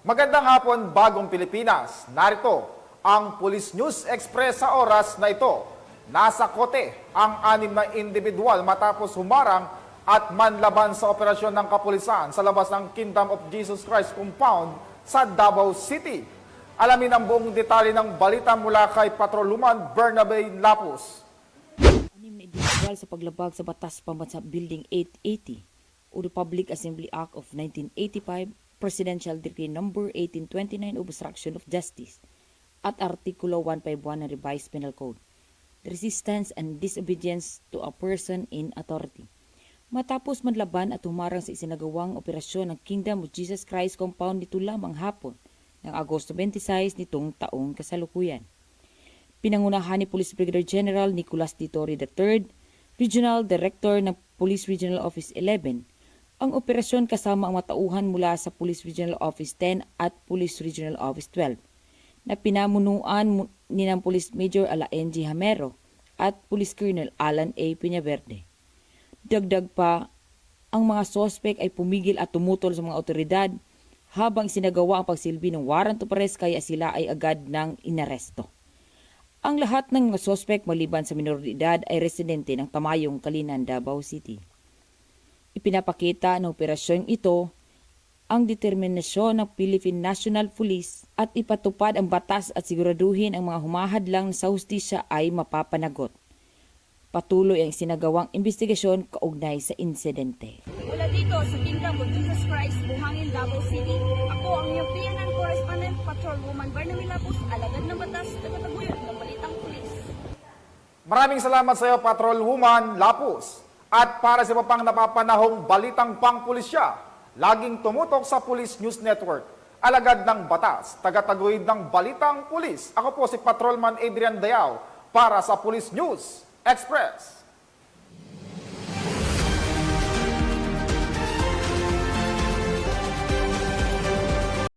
Magandang hapon, bagong Pilipinas. Narito ang Police News Express sa oras na ito. Nasa kote ang 6 na individual matapos humarang at manlaban sa operasyon ng kapulisan sa labas ng Kingdom of Jesus Christ compound sa Davao City. Alamin ang buong detalye ng balita mula kay Patrolwoman Bernabe Lapus. 6 na individual sa paglabag sa Batas Pambansa Building 880 o Republic Assembly Act of 1985, Presidential Decree No. 1829 of Obstruction of Justice at Artikulo 151 ng Revised Penal Code, Resistance and Disobedience to a Person in Authority. Matapos manlaban at humarang sa isinagawang operasyon ng Kingdom of Jesus Christ compound nito lamang hapon ng Agosto 26 nitong taong kasalukuyan. Pinangunahan ni Police Brigadier General Nicolas D. Torre III, Regional Director ng Police Regional Office 11, ang operasyon kasama ang matauhan mula sa Police Regional Office 10 at Police Regional Office 12 na pinamunuan ni ng Police Major Alain G. Hamero at Police Colonel Alan A. Peñaverde. Dagdag pa, ang mga sospek ay pumigil at tumutol sa mga otoridad habang isinagawa ang pagsilbi ng warrant of arrest kaya sila ay agad nang inaresto. Ang lahat ng mga sospek maliban sa minor de edad ay residente ng Tamayong, Kalinan, Davao City. Ipinapakita ng operasyong ito ang determinasyon ng Philippine National Police at ipatupad ang batas at siguraduhin ang mga humahadlang sa hustisya ay mapapanagot. Patuloy ang sinagawang investigasyon kaugnay sa insidente. Mula dito sa Kingdom of Jesus Christ, Buhangin, Davao City, ako ang iyong PNN Correspondent, Patrolwoman Bernabe Lapus, alagad ng batas, tagataguyod ng Balitang Pulis. Maraming salamat sa iyo, Patrolwoman Lapus. At para sa iba pang napapanahong balitang pangpulisya, laging tumutok sa Police News Network. Alagad ng batas, tagataguyod ng Balitang Pulis. Ako po si Patrolman Adrian Dayao para sa Police News Express.